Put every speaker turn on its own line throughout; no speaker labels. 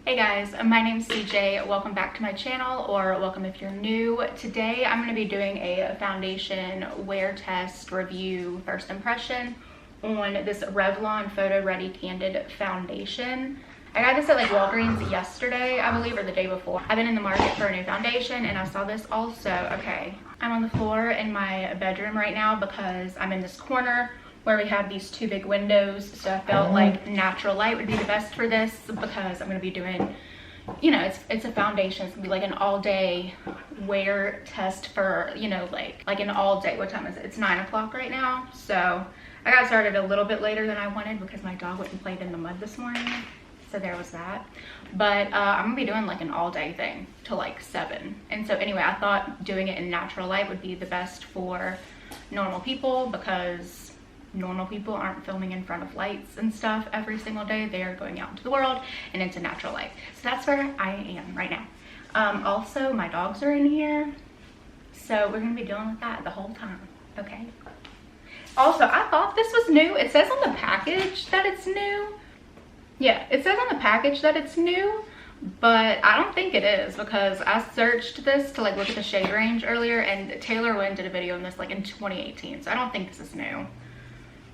Hey guys, my name's CJ. Welcome back to my channel, or welcome if you're new. Today I'm going to be doing a foundation wear test review first impression on this Revlon Photo Ready Candid Foundation. I got this at like Walgreens yesterday, I believe, or the day before. I've been in the market for a new foundation and I saw this also. Okay, I'm on the floor in my bedroom right now because I'm in this corner where we have these two big windows, so I felt like natural light would be the best for this because I'm going to be doing, you know, it's a foundation. It's going to be like an all-day wear test for, you know, like an all-day. What time is it? It's 9 o'clock right now, so I got started a little bit later than I wanted because my dog went and played in the mud this morning, so there was that. But I'm going to be doing like an all-day thing till like 7, and so anyway, I thought doing it in natural light would be the best for normal people because normal people aren't filming in front of lights and stuff every single day. They are going out into the world and into natural light. So that's where I am right now. Also, my dogs are in here, so we're gonna be dealing with that the whole time, okay? Also, I thought this was new. It says on the package that it's new. Yeah, it says on the package that it's new, but I don't think it is because I searched this to like look at the shade range earlier, and Taylor Wynn did a video on this like in 2018, so I don't think this is new.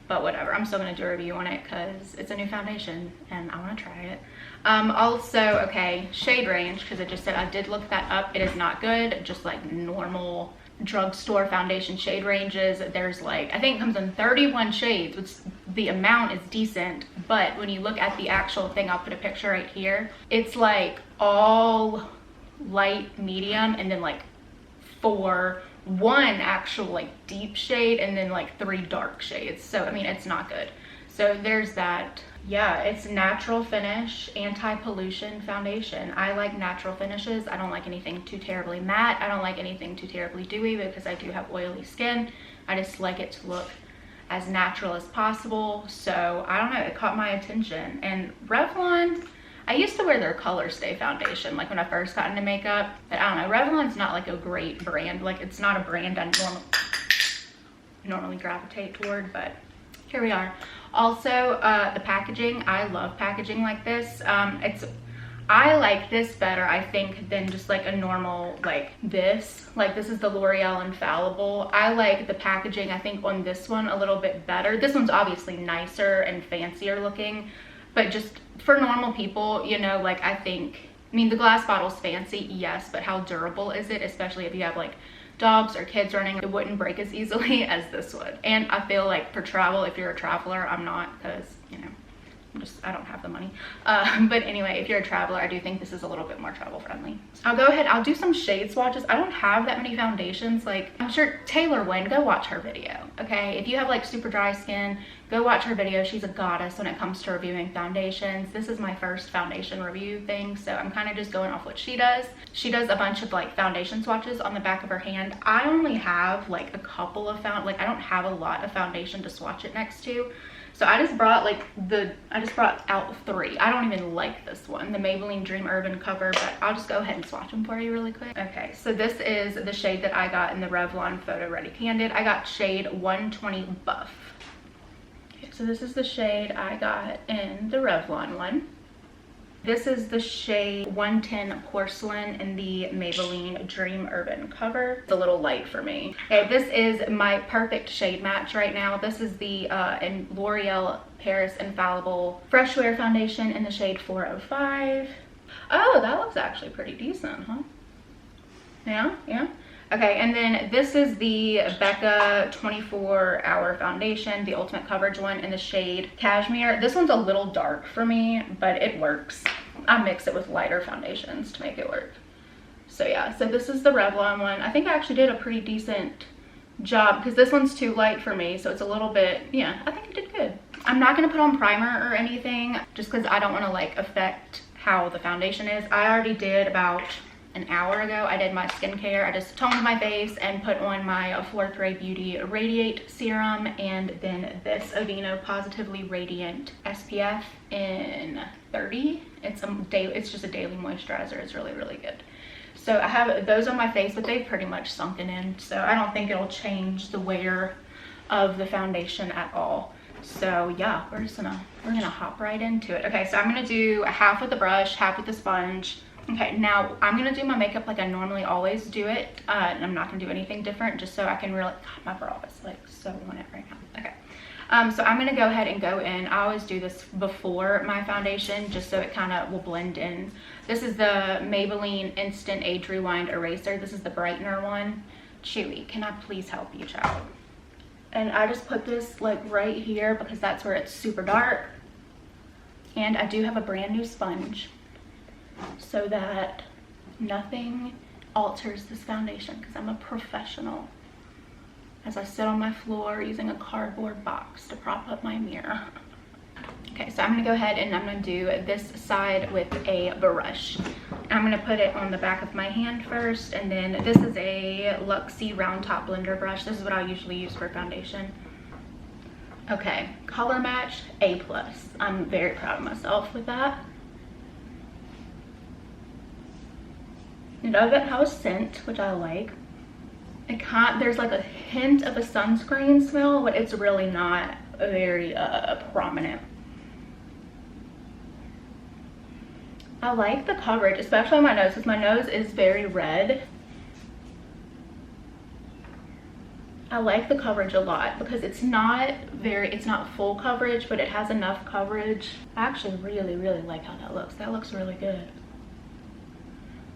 But whatever, I'm still gonna do a review on it because it's a new foundation and I wanna try it. Also, okay, shade range, because it just said, I did look that up. It is not good, just like normal drugstore foundation shade ranges. There's like, I think it comes in 31 shades, which the amount is decent, but when you look at the actual thing, I'll put a picture right here, it's like all light, medium, and then like one actual like deep shade, and then like 3 dark shades. So I mean, it's not good. So there's that. Yeah, it's natural finish, anti-pollution foundation. I like natural finishes. I don't like anything too terribly matte. I don't like anything too terribly dewy because I do have oily skin. I just like it to look as natural as possible. So I don't know, it caught my attention. And Revlon, I used to wear their Color Stay foundation like when I first got into makeup, but I don't know, Revlon's not like a great brand. Like, it's not a brand I normally gravitate toward, but here we are. Also, the packaging, I love packaging like this. I like this better, I think, than just like a normal like this. Like, this is the L'Oreal Infallible. I like the packaging, I think, on this one a little bit better. This one's obviously nicer and fancier looking, but just for normal people, you know, like, I mean, the glass bottle's fancy, yes, but how durable is it? Especially if you have like dogs or kids running, it wouldn't break as easily as this would. And I feel like for travel, if you're a traveler, I'm not, because, you know, I don't have the money. But anyway, if you're a traveler, I do think this is a little bit more travel friendly. I'll go ahead, I'll do some shade swatches. I don't have that many foundations. Like, I'm sure Taylor Wynn, go watch her video, okay? If you have like super dry skin, go watch her video. She's a goddess when it comes to reviewing foundations. This is my first foundation review thing, so I'm kind of just going off what she does. She does a bunch of like foundation swatches on the back of her hand. I only have like a couple of I don't have a lot of foundation to swatch it next to. So I just brought out 3. I don't even like this one, the Maybelline Dream Urban Cover, but I'll just go ahead and swatch them for you really quick. Okay, so this is the shade that I got in the Revlon Photo Ready Candid. I got shade 120 Buff. Okay, so this is the shade I got in the Revlon one. This is the shade 110 Porcelain in the Maybelline Dream Urban Cover. It's a little light for me. Okay, this is my perfect shade match right now. This is the L'Oreal Paris Infallible Fresh Wear Foundation in the shade 405. Oh, that looks actually pretty decent, huh? Yeah, yeah. Okay, and then this is the Becca 24-Hour Foundation, the Ultimate Coverage one in the shade Cashmere. This one's a little dark for me, but it works. I mix it with lighter foundations to make it work. So yeah, so this is the Revlon one. I think I actually did a pretty decent job because this one's too light for me, so it's a little bit, yeah, I think I did good. I'm not gonna put on primer or anything just because I don't want to like affect how the foundation is. I already did about an hour ago. I did my skincare. I just toned my face and put on my 4th Ray Beauty Radiate Serum, and then this Aveeno Positively Radiant SPF in 30. It's just a daily moisturizer. It's really, really good. So I have those on my face, but they've pretty much sunken in, so I don't think it'll change the wear of the foundation at all. So yeah, we're gonna hop right into it. Okay, so I'm gonna do half with the brush, half with the sponge. Okay, now I'm gonna do my makeup like I normally always do it. And I'm not gonna do anything different, just so I can really, God, my bra is like so on it right now. Okay. So I'm gonna go ahead and go in. I always do this before my foundation, just so it kind of will blend in. This is the Maybelline Instant Age Rewind Eraser. This is the brightener one. Chewy, can I please help you, child? And I just put this like right here because that's where it's super dark. And I do have a brand new sponge so that nothing alters this foundation, because I'm a professional, as I sit on my floor using a cardboard box to prop up my mirror. Okay, so I'm gonna go ahead and I'm gonna do this side with a brush. I'm gonna put it on the back of my hand first, and then this is a Luxie round top blender brush. This is what I usually use for foundation. Okay, color match A+. I'm very proud of myself with that. It doesn't have a scent, which I like. There's like a hint of a sunscreen smell, but it's really not very prominent. I like the coverage, especially on my nose, because my nose is very red. I like the coverage a lot because it's not full coverage, but it has enough coverage. I actually really like how that looks. That looks really good.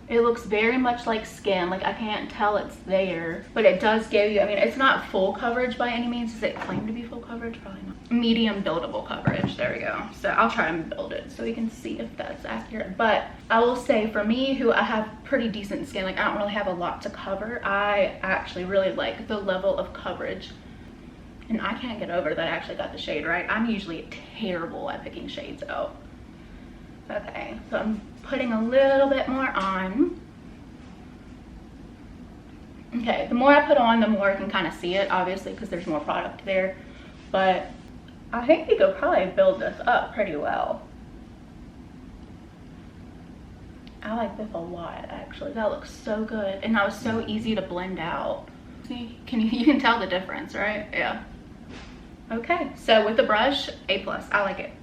It looks very much like skin. Like, I can't tell it's there, but it does give you, I mean, it's not full coverage by any means. Does it claim to be full coverage? Probably not. Medium buildable coverage. There we go. So I'll try and build it so we can see if that's accurate. But I will say, for me, who I have pretty decent skin, like I don't really have a lot to cover, I actually really like the level of coverage. And I can't get over that I actually got the shade right. I'm usually terrible at picking shades out. Okay, so I'm putting a little bit more on. Okay, the more I put on, the more I can kind of see it, obviously, because there's more product there. But I think you could probably build this up pretty well. I like this a lot, actually. That looks so good, and that was so easy to blend out. See, you can tell the difference, right? Yeah. Okay, so with the brush, A+. I like it.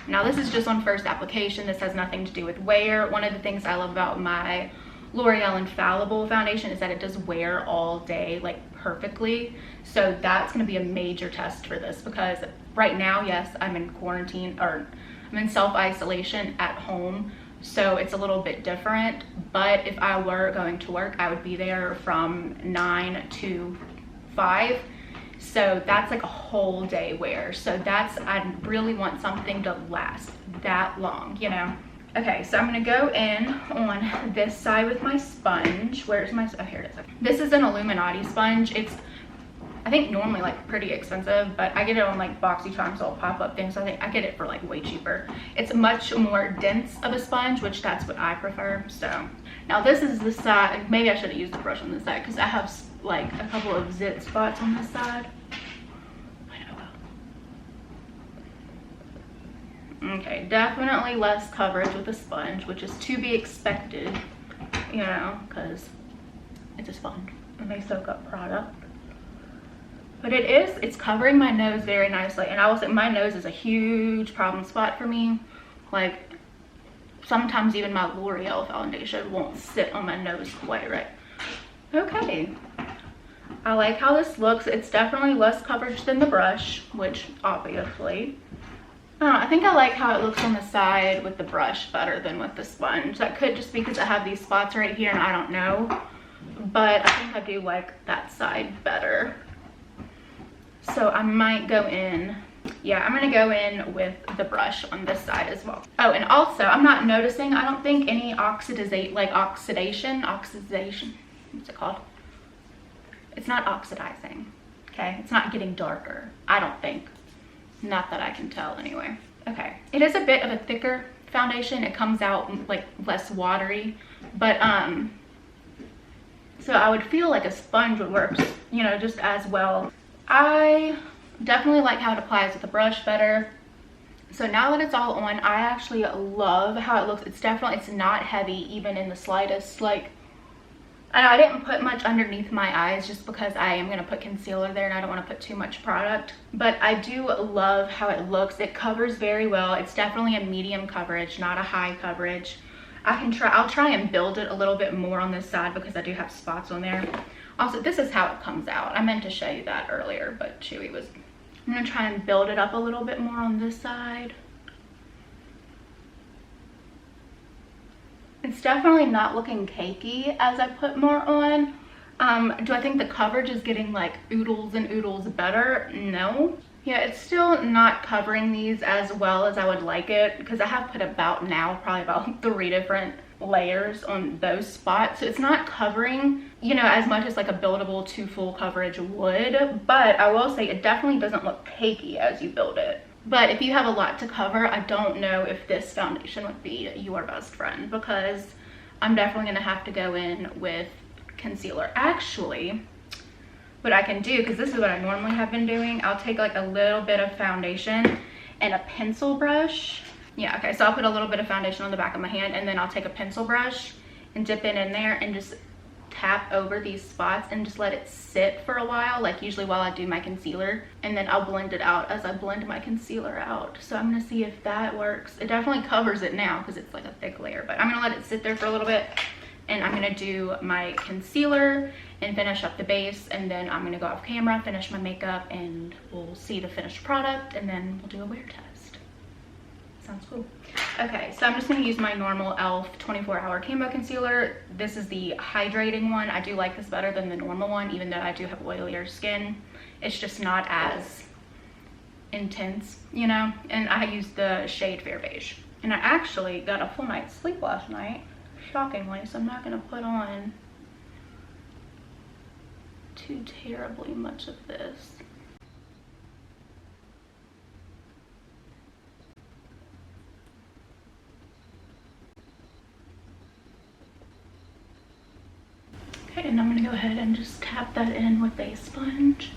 Now this is just on first application. This has nothing to do with wear. One of the things I love about my L'Oreal Infallible foundation is that it does wear all day, like perfectly. So that's gonna be a major test for this, because right now, yes, I'm in quarantine, or I'm in self-isolation at home. So it's a little bit different, but if I were going to work, I would be there from 9 to 5. So that's like a whole day wear. So I really want something to last that long, you know? Okay, so I'm gonna go in on this side with my sponge. Where's my, oh, here it is. This is an Illuminati sponge. It's, I think, normally like pretty expensive, but I get it on like BoxyCharm, so pop-up things. So I think I get it for like way cheaper. It's much more dense of a sponge, which that's what I prefer. So now this is the side. Maybe I should have used the brush on this side, because I have like a couple of zit spots on this side. Okay, definitely less coverage with a sponge, which is to be expected, you know, because it's a sponge and they soak up product. But it's covering my nose very nicely. And I will say, my nose is a huge problem spot for me. Like, sometimes even my L'Oreal foundation won't sit on my nose quite right. Okay, I like how this looks. It's definitely less coverage than the brush, which obviously. I think I like how it looks on the side with the brush better than with the sponge. That could just be because I have these spots right here and I don't know. But I think I do like that side better. So I might go in. Yeah, I'm going to go in with the brush on this side as well. Oh, and also I'm not noticing, I don't think, any oxidation. What's it called? It's not oxidizing. Okay, it's not getting darker, I don't think. Not that I can tell anyway. Okay, it is a bit of a thicker foundation. It comes out like less watery, but so I would feel like a sponge would work, you know, just as well. I definitely like how it applies with the brush better. So now that it's all on, I actually love how it looks. It's not heavy even in the slightest. Like, I didn't put much underneath my eyes just because I am going to put concealer there and I don't want to put too much product. But I do love how it looks. It covers very well. It's definitely a medium coverage, not a high coverage. I'll try and build it a little bit more on this side because I do have spots on there. Also, this is how it comes out. I meant to show you that earlier, but Chewy was... I'm going to try and build it up a little bit more on this side. It's definitely not looking cakey as I put more on. Do I think the coverage is getting like oodles and oodles better? No. Yeah, it's still not covering these as well as I would like it because I have put probably about 3 different layers on those spots. So it's not covering, you know, as much as like a buildable 2 full coverage would. But I will say it definitely doesn't look cakey as you build it. But if you have a lot to cover, I don't know if this foundation would be your best friend because I'm definitely going to have to go in with concealer. Actually, what I can do, because this is what I normally have been doing, I'll take like a little bit of foundation and a pencil brush. Yeah, okay, so I'll put a little bit of foundation on the back of my hand and then I'll take a pencil brush and dip it in there and just tap over these spots and just let it sit for a while, like usually while I do my concealer, and then I'll blend it out as I blend my concealer out. So I'm gonna see if that works. It definitely covers it now because it's like a thick layer, but I'm gonna let it sit there for a little bit and I'm gonna do my concealer and finish up the base, and then I'm gonna go off camera, finish my makeup, and we'll see the finished product, and then we'll do a wear test. Sounds cool. Okay, so I'm just going to use my normal e.l.f. 24-hour camo concealer. This is the hydrating one. I do like this better than the normal one, even though I do have oilier skin. It's just not as intense, you know? And I used the shade Fair Beige. And I actually got a full night's sleep last night, shockingly, so I'm not going to put on too terribly much of this. Okay, and I'm gonna go ahead and just tap that in with a sponge.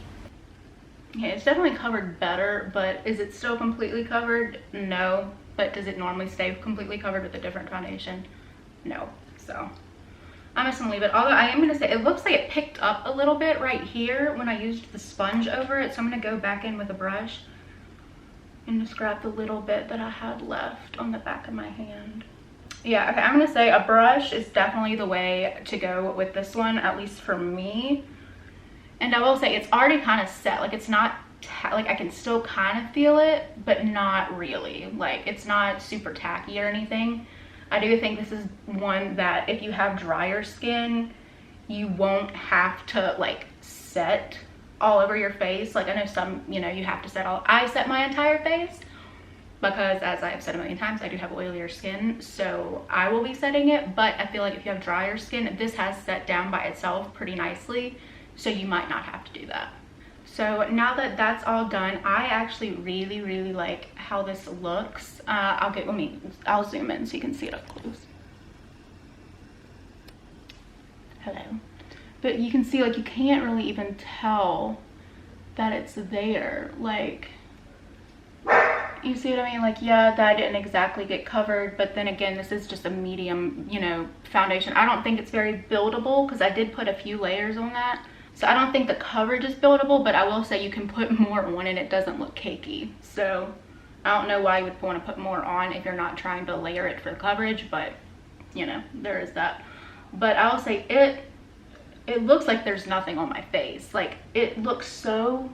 Okay, it's definitely covered better, but is it still completely covered? No. But does it normally stay completely covered with a different foundation? No. So I'm just gonna leave it. Although I am gonna say it looks like it picked up a little bit right here when I used the sponge over it. So I'm gonna go back in with a brush and just grab the little bit that I had left on the back of my hand. Yeah, okay, I'm gonna say a brush is definitely the way to go with this one, at least for me. And I will say it's already kind of set. Like, it's not like I can still kind of feel it, but not really. Like, it's not super tacky or anything. I do think this is one that if you have drier skin, you won't have to like set all over your face. Like, I know some, you know, you have to set I set my entire face because, as I have said a million times, I do have oilier skin, so I will be setting it. But I feel like if you have drier skin, this has set down by itself pretty nicely, so you might not have to do that. So now that that's all done, I actually really like how this looks. I'll zoom in so you can see it up close. Hello. But you can see, like, you can't really even tell that it's there. Like, you see what I mean? Like, yeah, that didn't exactly get covered, but then again, this is just a medium, you know, foundation. I don't think it's very buildable because I did put a few layers on that. So I don't think the coverage is buildable, but I will say you can put more on and it doesn't look cakey. So I don't know why you would want to put more on if you're not trying to layer it for the coverage, but you know, there is that. But I will say it looks like there's nothing on my face. Like, it looks so,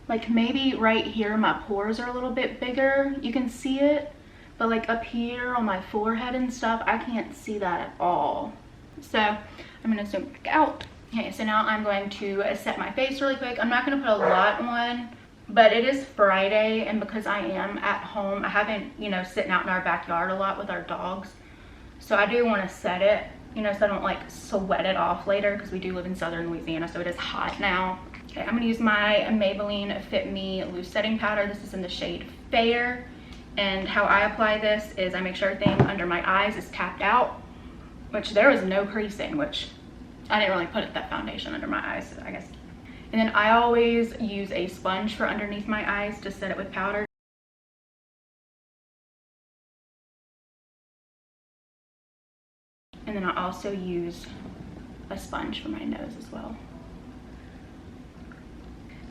like, maybe right here my pores are a little bit bigger, you can see it, but like up here on my forehead and stuff, I can't see that at all. So I'm gonna zoom back out. Okay, so now I'm going to set my face really quick. I'm not gonna put a lot on, but it is Friday, and because I am at home, I haven't, you know, sitting out in our backyard a lot with our dogs, so I do want to set it, you know, so I don't like sweat it off later, because we do live in southern Louisiana, so it is hot now. Okay, I'm gonna use my Maybelline Fit Me loose setting powder. This is in the shade Fair, and how I apply this is I make sure everything under my eyes is tapped out, which there is no creasing, which I didn't really put that foundation under my eyes, I guess. And then I always use a sponge for underneath my eyes to set it with powder. And then I also use a sponge for my nose as well.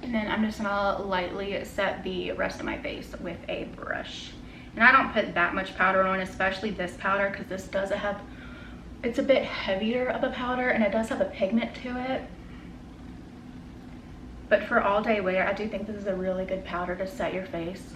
And then I'm just gonna lightly set the rest of my face with a brush. And I don't put that much powder on, especially this powder, because this does have, it's a bit heavier of a powder and it does have a pigment to it. But for all day wear, I do think this is a really good powder to set your face.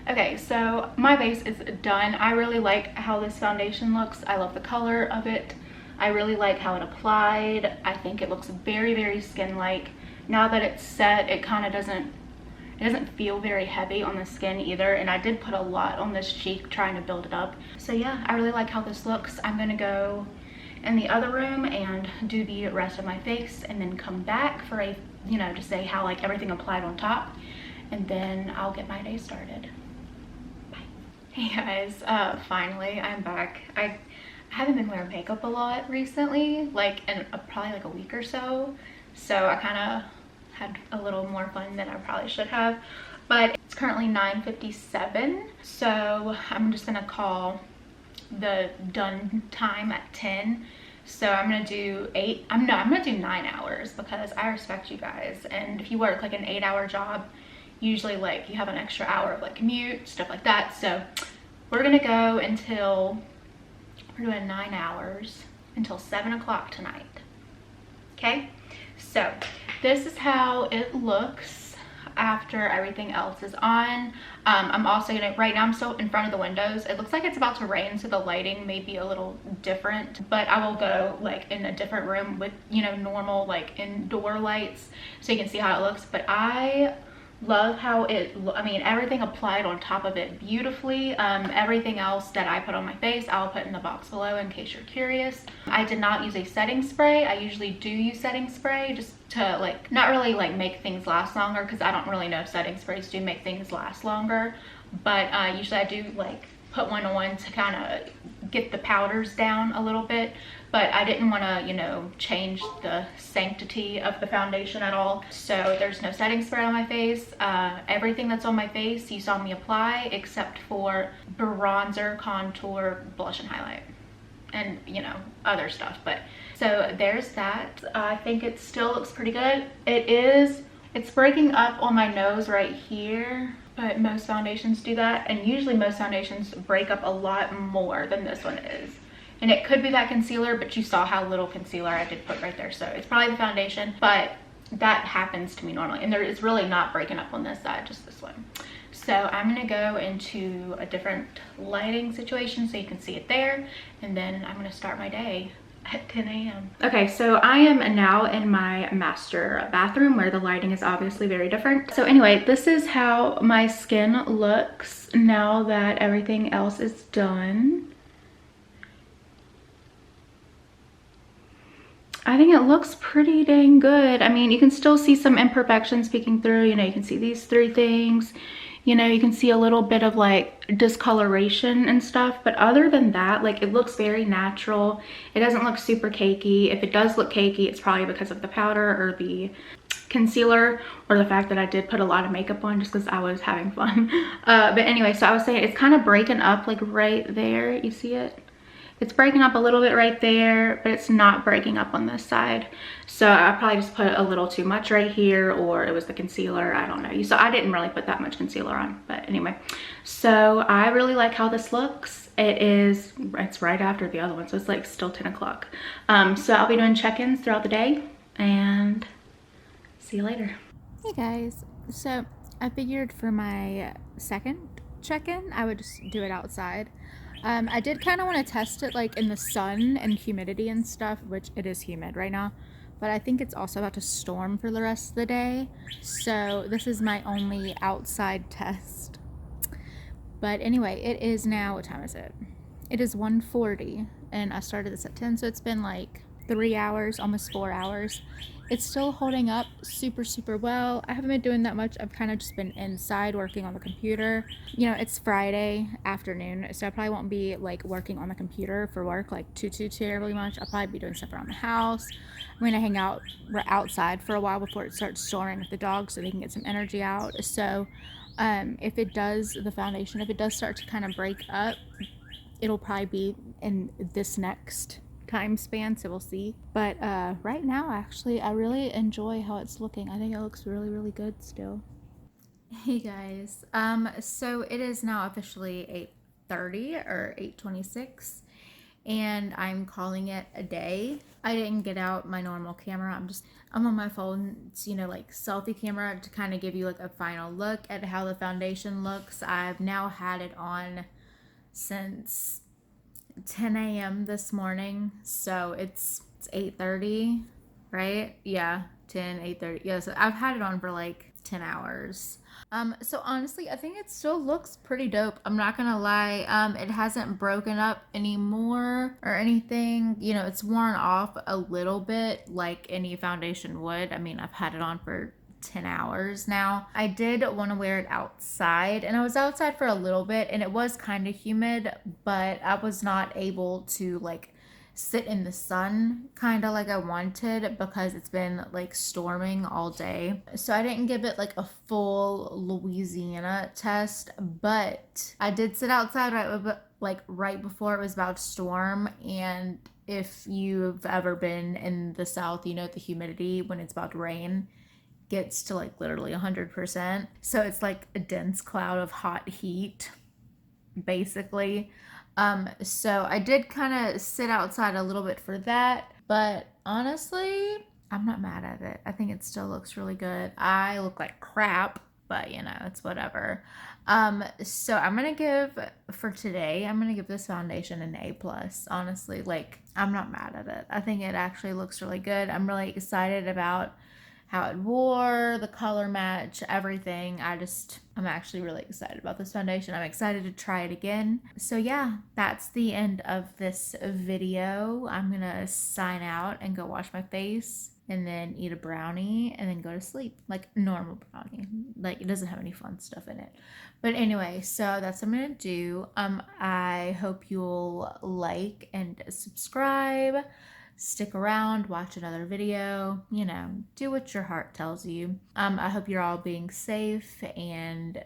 Okay, so my base is done. I really like how this foundation looks. I love the color of it. I really like how it applied. I think it looks very, very skin-like. Now that it's set, it kind of doesn't feel very heavy on the skin either. And I did put a lot on this cheek trying to build it up. So yeah, I really like how this looks. I'm gonna go in the other room and do the rest of my face and then come back for a, you know, to say how like everything applied on top. And then I'll get my day started. Bye. Hey guys, finally I'm back. I haven't been wearing makeup a lot recently, like in probably like a week or so. So I kind of had a little more fun than I probably should have. But it's currently 9:57, so I'm just gonna call the done time at 10. So I'm gonna do I'm gonna do 9 hours because I respect you guys. And if you work like an 8-hour job, usually like you have an extra hour of like commute, stuff like that. So we're gonna go until, we're doing 9 hours until 7 o'clock tonight. Okay, so this is how it looks after everything else is on. I'm also gonna, right now I'm still in front of the windows. It looks like it's about to rain, so the lighting may be a little different, but I will go like in a different room with, you know, normal like indoor lights so you can see how it looks. But I love how I mean, everything applied on top of it beautifully. Everything else that I put on my face, I'll put in the box below in case you're curious. I did not use a setting spray. I usually do use setting spray just to like, not really like make things last longer, because I don't really know if setting sprays do make things last longer. But usually I do like put one on to kind of get the powders down a little bit. But I didn't want to, you know, change the sanctity of the foundation at all. So there's no setting spray on my face. Everything that's on my face you saw me apply, except for bronzer, contour, blush, and highlight, and you know, other stuff. But so there's that. I think it still looks pretty good. It's breaking up on my nose right here, but most foundations do that, and usually most foundations break up a lot more than this one is. And it could be that concealer, but you saw how little concealer I did put right there. So it's probably the foundation, but that happens to me normally. And there is really not breaking up on this side, just this one. So I'm gonna go into a different lighting situation so you can see it there. And then I'm gonna start my day at 10 a.m. Okay, so I am now in my master bathroom where the lighting is obviously very different. So anyway, this is how my skin looks now that everything else is done. I think it looks pretty dang good. I mean, you can still see some imperfections peeking through. You know, you can see these 3 things. You know, you can see a little bit of like discoloration and stuff. But other than that, like, it looks very natural. It doesn't look super cakey. If it does look cakey, it's probably because of the powder or the concealer, or the fact that I did put a lot of makeup on just because I was having fun. But anyway, so I was saying it's kind of breaking up like right there. You see it? It's breaking up a little bit right there, but it's not breaking up on this side. So I probably just put a little too much right here, or it was the concealer, I don't know. So I didn't really put that much concealer on, but anyway. So I really like how this looks. It's right after the other one, so it's like still 10 o'clock. So I'll be doing check-ins throughout the day, and see you later.
Hey guys, so I figured for my second check-in, I would just do it outside. I did kind of want to test it like in the sun and humidity and stuff, which it is humid right now, but I think it's also about to storm for the rest of the day. So this is my only outside test. But anyway, it is now, what time is it? It is 1:40 and I started this at 10, so it's been like 3 hours, almost 4 hours. It's still holding up super well. I haven't been doing that much. I've kind of just been inside working on the computer. You know, it's Friday afternoon, so I probably won't be like working on the computer for work like too terribly much. I'll probably be doing stuff around the house. I'm gonna hang out outside for a while before it starts storming with the dogs so they can get some energy out. So if it does, the foundation, if it does start to kind of break up, it'll probably be in this next time span, so we'll see. But right now, actually, I really enjoy how it's looking. I think it looks really, really good still. Hey guys, so it is now officially 8:30 or 8:26, and I'm calling it a day. I didn't get out my normal camera. I'm on my phone, like selfie camera to kind of give you like a final look at how the foundation looks. I've now had it on since 10 a.m. this morning, so it's 8:30, right? Yeah, 10, 8:30. Yeah, so I've had it on for like 10 hours. So honestly, I think it still looks pretty dope. I'm not gonna lie. It hasn't broken up anymore or anything. It's worn off a little bit like any foundation would. I mean, I've had it on for 10 hours now. I did want to wear it outside, and I was outside for a little bit, and it was kind of humid, but I was not able to like sit in the sun kind of like I wanted because it's been like storming all day. So I didn't give it like a full Louisiana test, but I did sit outside right before it was about to storm. And if you've ever been in the South, the humidity when it's about to rain gets to like literally 100%. So it's like a dense cloud of hot heat, basically. So I did kind of sit outside a little bit for that, but honestly, I'm not mad at it. I think it still looks really good. I look like crap, but it's whatever. So for today, I'm gonna give this foundation an A plus. Honestly, like I'm not mad at it. I think it actually looks really good. I'm really excited about how it wore, the color match, everything. I'm actually really excited about this foundation. I'm excited to try it again. So yeah, that's the end of this video. I'm gonna sign out and go wash my face and then eat a brownie and then go to sleep. Like normal brownie. Like it doesn't have any fun stuff in it. But anyway, so that's what I'm gonna do. I hope you'll like and subscribe. Stick around, watch another video, do what your heart tells you. I hope you're all being safe and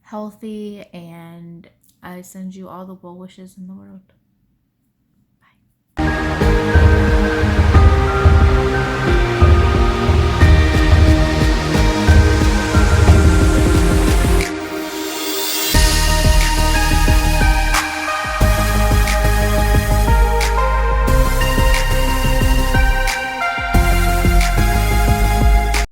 healthy, and I send you all the well wishes in the world.